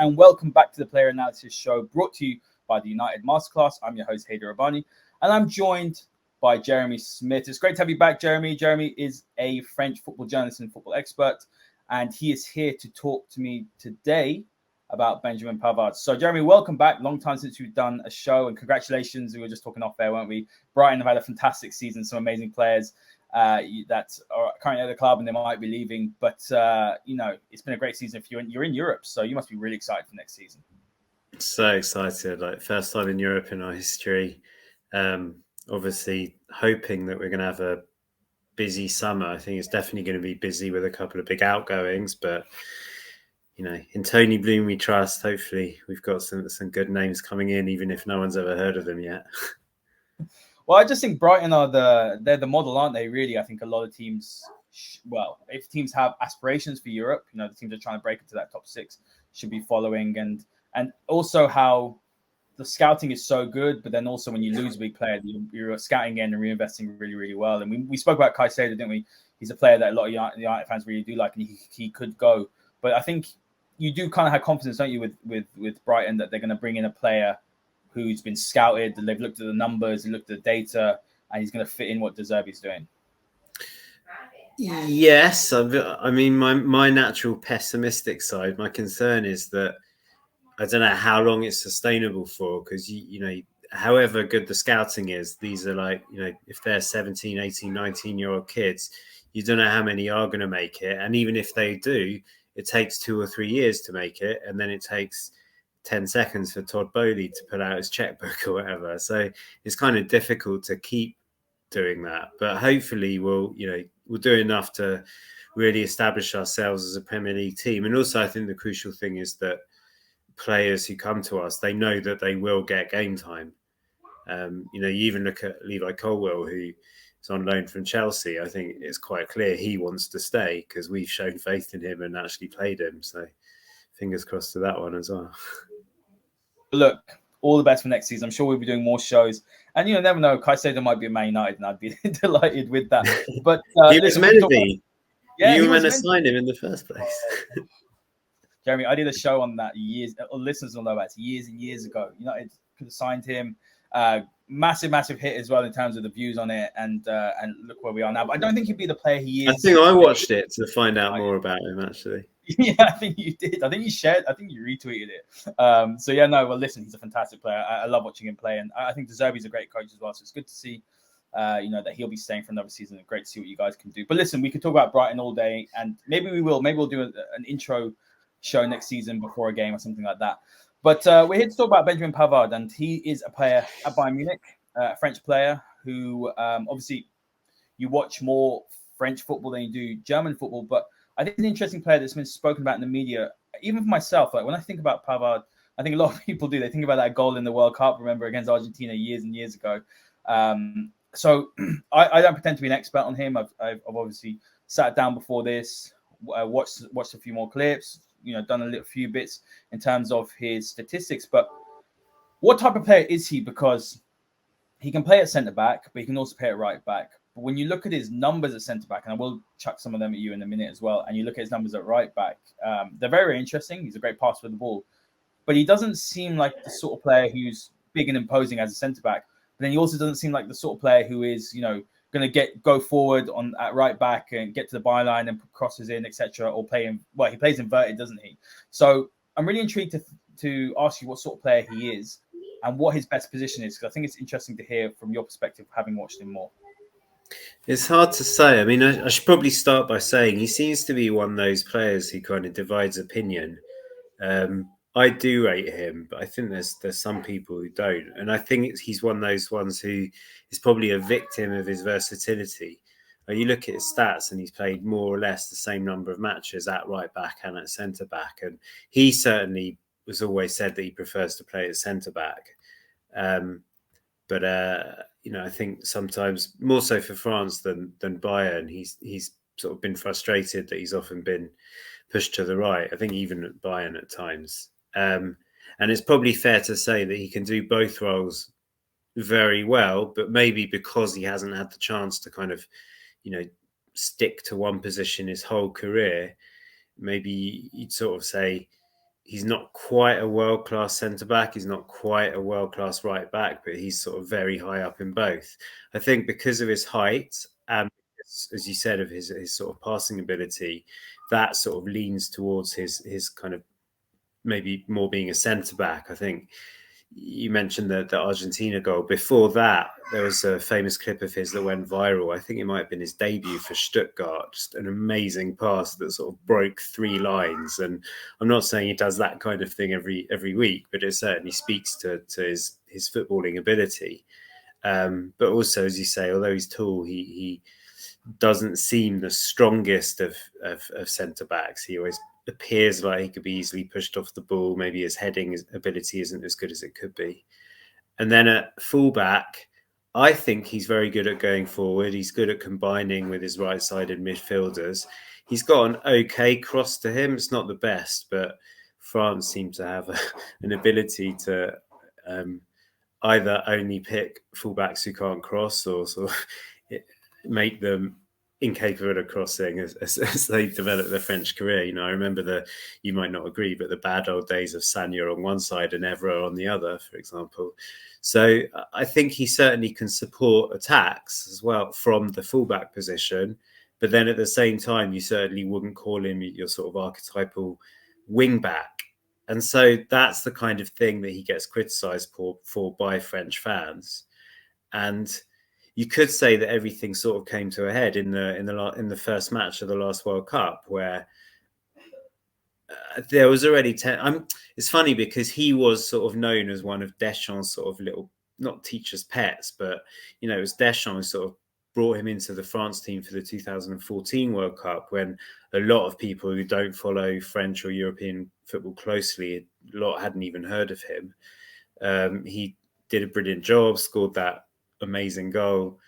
and welcome back to the Player Analysis Show, brought to you by the United Masterclass. I'm your host, Haider, Rubbani, and I'm joined by Jeremy Smith. It's great to have you back, Jeremy. Jeremy is a French football journalist and football expert, and he is here to talk to me today about Benjamin Pavard. So, Jeremy, welcome back. Long time since we've done a show, and congratulations. We were just talking off there, weren't we? Brighton have had a fantastic season, some amazing players that are currently at the club and they might be leaving. But, it's been a great season for you. And you're in Europe, so you must be really excited for next season. So excited. First time in Europe in our history. Obviously, hoping that we're going to have a busy summer. I think it's definitely going to be busy with a couple of big outgoings. But, in Tony Bloom we trust. Hopefully, we've got some good names coming in, even if no one's ever heard of them yet. Well, I just think Brighton they're the model, aren't they? Really, I think a lot of teams, if teams have aspirations for Europe, the teams that are trying to break into that top six should be following, and also how the scouting is so good, but then also when you lose a big player, you're scouting in and reinvesting really, really well. And we spoke about Haider, didn't we? He's a player that a lot of United fans really do like, and he could go. But I think you do kind of have confidence, don't you, with Brighton, that they're going to bring in a player who's been scouted, they've looked at the numbers, they looked at the data, and he's going to fit in what De Zerbi's doing. Yes, I mean, my natural pessimistic side, my concern is that I don't know how long it's sustainable for, because, however good the scouting is, these are if they're 17, 18, 19-year-old kids, you don't know how many are going to make it. And even if they do, it takes 2 or 3 years to make it. And then it takes 10 seconds for Todd Bowley to pull out his checkbook or whatever. So it's kind of difficult to keep doing that. But hopefully we'll do enough to really establish ourselves as a Premier League team. And also I think the crucial thing is that players who come to us, they know that they will get game time. You even look at Levi Colwill, who is on loan from Chelsea. I think it's quite clear he wants to stay because we've shown faith in him and actually played him. So fingers crossed to that one as well. Look, all the best for next season. I'm sure we'll be doing more shows. And never know, Caicedo might be at Man United, and I'd be delighted with that. But he was meant to be. Yeah, you were meant to sign him in the first place. Jeremy, I did a show on that listeners will know about it, years and years ago. United could have signed him. Massive hit as well in terms of the views on it, and look where we are now. But I don't think he'd be the player he is. I think I watched it to find out more about him, actually. Yeah, I think you did. I think you retweeted it. Listen, he's a fantastic player. I love watching him play, and I think De Zerbi's a great coach as well. So it's good to see, that he'll be staying for another season. Great to see what you guys can do. But listen, we could talk about Brighton all day, and maybe we will. Maybe we'll do an intro show next season before a game or something like that. But we're here to talk about Benjamin Pavard, and he is a player at Bayern Munich, a French player who obviously you watch more French football than you do German football, but I think it's an interesting player that's been spoken about in the media. Even for myself, when I think about Pavard, I think a lot of people do. They think about that goal in the World Cup, remember, against Argentina years and years ago. So I don't pretend to be an expert on him. I've obviously sat down before this, watched a few more clips, done a few bits in terms of his statistics. But what type of player is he? Because he can play at centre-back, but he can also play at right-back. But when you look at his numbers at centre-back, and I will chuck some of them at you in a minute as well, and you look at his numbers at right-back, they're very, very interesting. He's a great passer with the ball. But he doesn't seem like the sort of player who's big and imposing as a centre-back. But then he also doesn't seem like the sort of player who is, going to go forward at right-back and get to the byline and put crosses in, etc., or he plays inverted, doesn't he? So I'm really intrigued to ask you what sort of player he is and what his best position is, because I think it's interesting to hear from your perspective, having watched him more. It's hard to say. I mean, I should probably start by saying he seems to be one of those players who kind of divides opinion. I do rate him, but I think there's some people who don't. And I think he's one of those ones who is probably a victim of his versatility. You look at his stats and he's played more or less the same number of matches at right back and at centre back. And he certainly was always said that he prefers to play at centre back. But I think sometimes more so for France than Bayern, he's sort of been frustrated that he's often been pushed to the right. I think even at Bayern at times. And it's probably fair to say that he can do both roles very well, but maybe because he hasn't had the chance to kind of, stick to one position his whole career, maybe you'd sort of say he's not quite a world-class centre-back. He's not quite a world-class right-back, but he's sort of very high up in both. I think because of his height and, as you said, of his sort of passing ability, that sort of leans towards his kind of maybe more being a centre-back. I think you mentioned the Argentina goal. Before that, there was a famous clip of his that went viral. I think it might have been his debut for Stuttgart. Just an amazing pass that sort of broke 3 lines. And I'm not saying he does that kind of thing every week, but it certainly speaks to his footballing ability. But also, as you say, although he's tall, he doesn't seem the strongest of centre backs. He always appears like he could be easily pushed off the ball. Maybe his heading ability isn't as good as it could be. And then at fullback, I think he's very good at going forward. He's good at combining with his right-sided midfielders. He's got an okay cross to him. It's not the best, but France seem to have an ability to either only pick fullbacks who can't cross or sort of make them incapable of crossing as they develop their French career. I remember you might not agree, but the bad old days of Sagna on one side and Evra on the other, for example. So I think he certainly can support attacks as well from the fullback position. But then at the same time, you certainly wouldn't call him your sort of archetypal wing back. And so that's the kind of thing that he gets criticised for by French fans. And you could say that everything sort of came to a head in the first match of the last World Cup, where there was already it's funny because he was sort of known as one of Deschamps' sort of little, not teacher's pets, but it was Deschamps who sort of brought him into the France team for the 2014 World Cup, when a lot of people who don't follow French or European football closely, a lot hadn't even heard of him. He did a brilliant job, scored that amazing goal,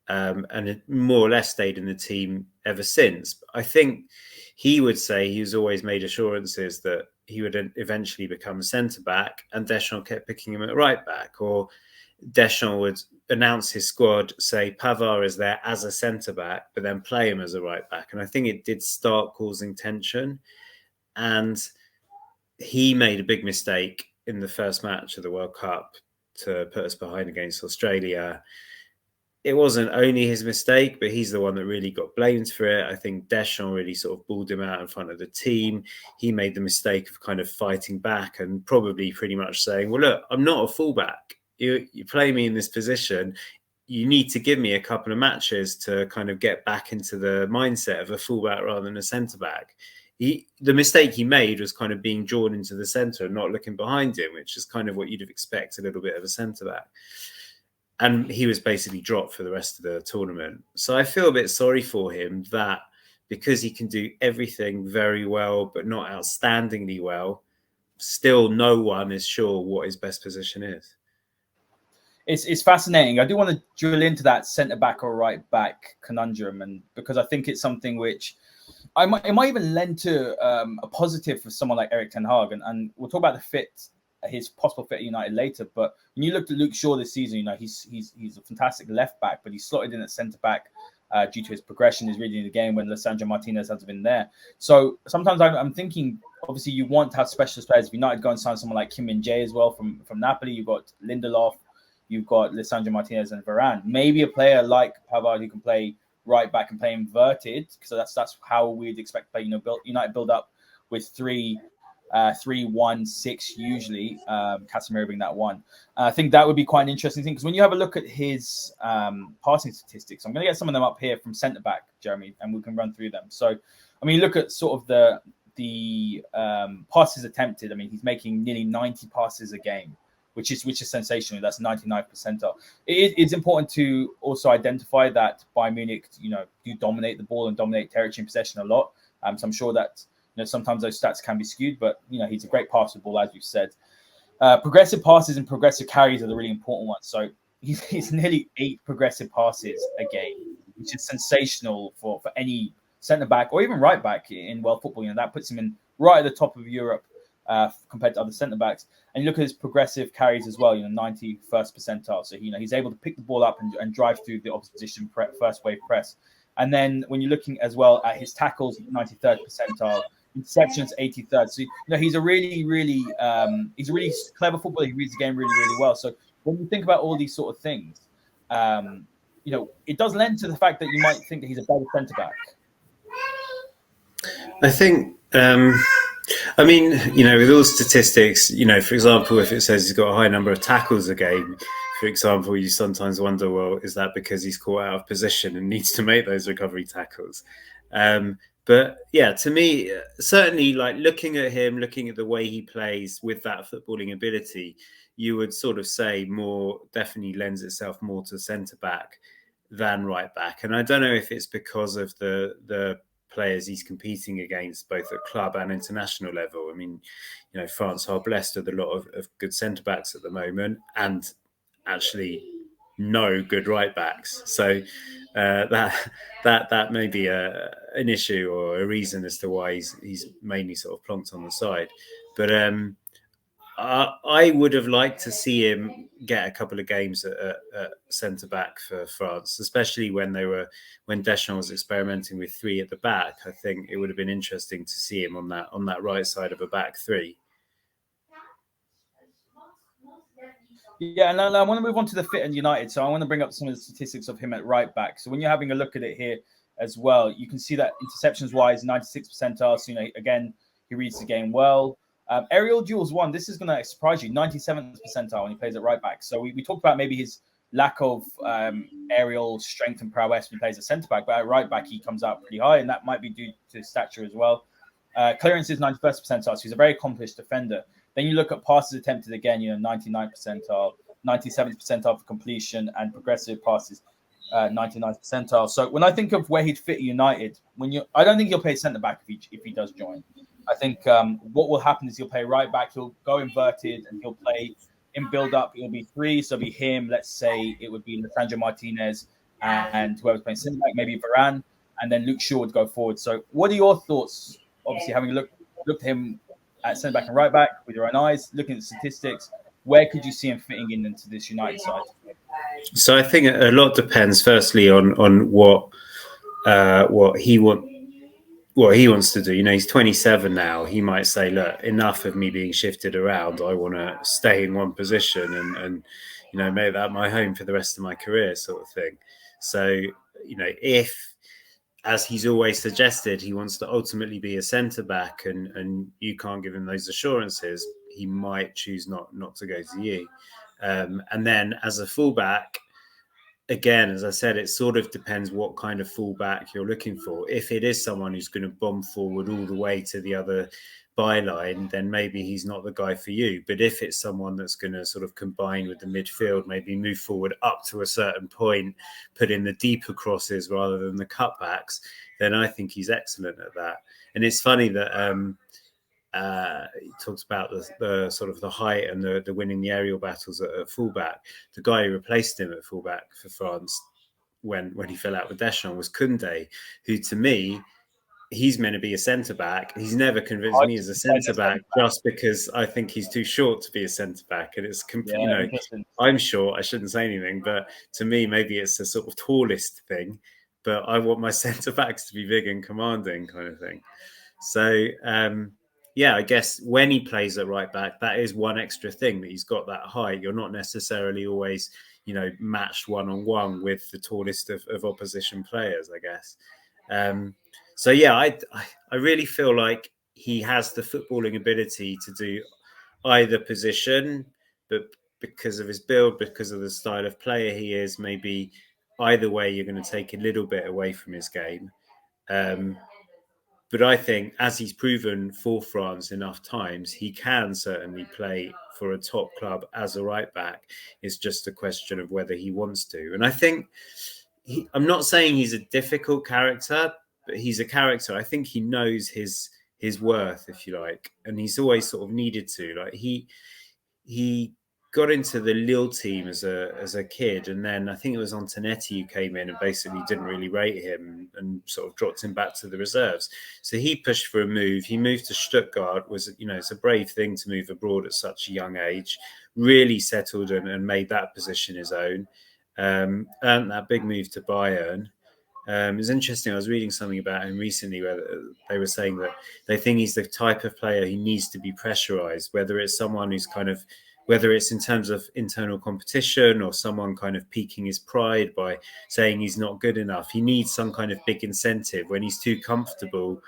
and it more or less stayed in the team ever since. I think he would say he's always made assurances that he would eventually become a centre-back, and Deschamps kept picking him at right-back, or Deschamps would announce his squad, say Pavard is there as a centre-back, but then play him as a right-back. And I think it did start causing tension, and he made a big mistake in the first match of the World Cup to put us behind against Australia. It wasn't only his mistake, but he's the one that really got blamed for it. I think Deschamps really sort of balled him out in front of the team. He made the mistake of kind of fighting back and probably pretty much saying, well, look, I'm not a fullback. You play me in this position. You need to give me a couple of matches to kind of get back into the mindset of a fullback rather than a centre-back. The mistake he made was kind of being drawn into the centre and not looking behind him, which is kind of what you'd have expected a little bit of a centre-back. And he was basically dropped for the rest of the tournament. So I feel a bit sorry for him that because he can do everything very well, but not outstandingly well, still no one is sure what his best position is. It's fascinating. I do want to drill into that centre-back or right-back conundrum, and because I think it's something which it might even lend to a positive for someone like Erik ten Hag, and we'll talk about his possible fit at United later. But when you look at Luke Shaw this season, he's a fantastic left back, but he's slotted in at centre back due to his progression, his reading of the game when Lisandro Martinez hasn't been there. So sometimes I'm thinking, obviously, you want to have specialist players. If United go and sign someone like Kim Min-jae as well from Napoli, you've got Lindelof, you've got Lisandro Martinez and Varane. Maybe a player like Pavard who can play right back and play inverted, so that's how we'd expect to play. United build up with 3-1-6 usually. Casemiro being that one. I think that would be quite an interesting thing, because when you have a look at his passing statistics, I'm going to get some of them up here from centre back, Jeremy, and we can run through them. So, I mean, look at sort of the passes attempted. I mean, he's making nearly 90 passes a game, which is sensational. That's 99th percentile. It's important to also identify that Bayern Munich, do dominate the ball and dominate territory and possession a lot. So I'm sure that sometimes those stats can be skewed, but he's a great passer of the ball, as you've said. Progressive passes and progressive carries are the really important ones. So he's nearly 8 progressive passes a game, which is sensational for any centre back or even right back in world football. That puts him in right at the top of Europe compared to other centre backs. And you look at his progressive carries as well, 91st percentile. So he's able to pick the ball up and drive through the opposition first wave press. And then when you're looking as well at his tackles, 93rd percentile, interceptions 83rd. So he's a really he's a really clever footballer. He reads the game really well. So when you think about all these sort of things, it does lend to the fact that you might think that he's a better centre back. I think, with all statistics, for example, if it says he's got a high number of tackles a game, for example, you sometimes wonder, well, is that because he's caught out of position and needs to make those recovery tackles? But yeah, to me, certainly, like looking at him, looking at the way he plays with that footballing ability, you would sort of say more definitely lends itself more to centre back than right back. And I don't know if it's because of the players he's competing against, both at club and international level. I mean, France are blessed with a lot of good centre backs at the moment, and actually no good right backs. So that may be an issue or a reason as to why he's mainly sort of plonked on the side. But I would have liked to see him get a couple of games at centre back for France, especially when Deschamps was experimenting with three at the back. I think it would have been interesting to see him on that right side of a back three. Yeah, and I want to move on to the fit and United. So I want to bring up some of the statistics of him at right back. So when you're having a look at it here as well, you can see that interceptions wise, 96 percentile. So again, he reads the game well. Aerial duels won. This is going to surprise you. 97th percentile when he plays at right back. So we talked about maybe his lack of aerial strength and prowess when he plays at centre back, but at right back he comes out pretty high, and that might be due to his stature as well. Clearance is 91st percentile, so he's a very accomplished defender. Then you look at passes attempted again, 99th percentile, 97th percentile for completion, and progressive passes, 99th percentile. So when I think of where he'd fit United, I don't think he'll play centre back if he does join. I think what will happen is he'll play right back, he'll go inverted, and he'll play in build up. It'll be three, so it'll be him. Let's say it would be Lisandro Martinez and whoever's playing centre back, maybe Varane, and then Luke Shaw would go forward. So what are your thoughts? Obviously, having looked at him at centre back and right back with your own eyes, looking at the statistics, where could you see him fitting into this United side? So I think a lot depends, firstly, on what he wants to do. He's 27 now. He might say, look, enough of me being shifted around. I want to stay in one position and make that my home for the rest of my career, sort of thing. So, if, as he's always suggested, he wants to ultimately be a centre back and you can't give him those assurances, he might choose not to go to you. And then as a fullback, again, as I said, it sort of depends what kind of fullback you're looking for. If it is someone who's going to bomb forward all the way to the other byline, then maybe he's not the guy for you. But if it's someone that's going to sort of combine with the midfield, maybe move forward up to a certain point, put in the deeper crosses rather than the cutbacks, then I think he's excellent at that. And it's funny that he talks about the sort of the height and the winning the aerial battles at fullback. The guy who replaced him at fullback for France when he fell out with Deschamps was Koundé, who to me, he's meant to be a centre back. He's never convinced me as a centre back just because I think he's too short to be a centre back. And it's I'm short. I shouldn't say anything, but to me, maybe it's a sort of tallest thing. But I want my centre backs to be big and commanding, kind of thing. So I guess when he plays at right back, that is one extra thing, that he's got that height. You're not necessarily always, matched one-on-one with the tallest of opposition players, I guess. I really feel like he has the footballing ability to do either position, but because of his build, because of the style of player he is, maybe either way you're going to take a little bit away from his game. But I think, as he's proven for France enough times, he can certainly play for a top club as a right back. It's just a question of whether he wants to. And I think, I'm not saying he's a difficult character, but he's a character. I think he knows his worth, if you like, and he's always sort of needed to. Like he got into the Lille team as a kid, and then I think it was Antonetti who came in and basically didn't really rate him and sort of dropped him back to the reserves. So he pushed for a move. He moved to Stuttgart. It's a brave thing to move abroad at such a young age. Really settled and made that position his own. Earned that big move to Bayern. It's interesting. I was reading something about him recently where they were saying that they think he's the type of player who needs to be pressurized, whether it's someone who's whether it's in terms of internal competition or someone kind of piquing his pride by saying he's not good enough. He needs some kind of big incentive. When he's too comfortable,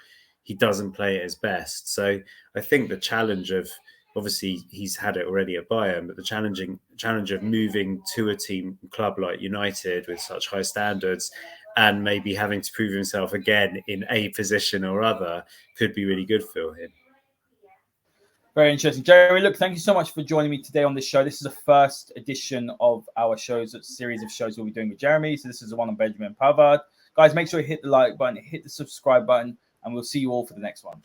he doesn't play at his best. So I think the challenge of, obviously he's had it already at Bayern, but the challenge of moving to a club like United with such high standards and maybe having to prove himself again in a position or other could be really good for him. Very interesting. Jeremy, look, thank you so much for joining me today on this show. This is the first edition of our shows, a series of shows we'll be doing with Jeremy. So this is the one on Benjamin Pavard. Guys, make sure you hit the like button, hit the subscribe button, and we'll see you all for the next one.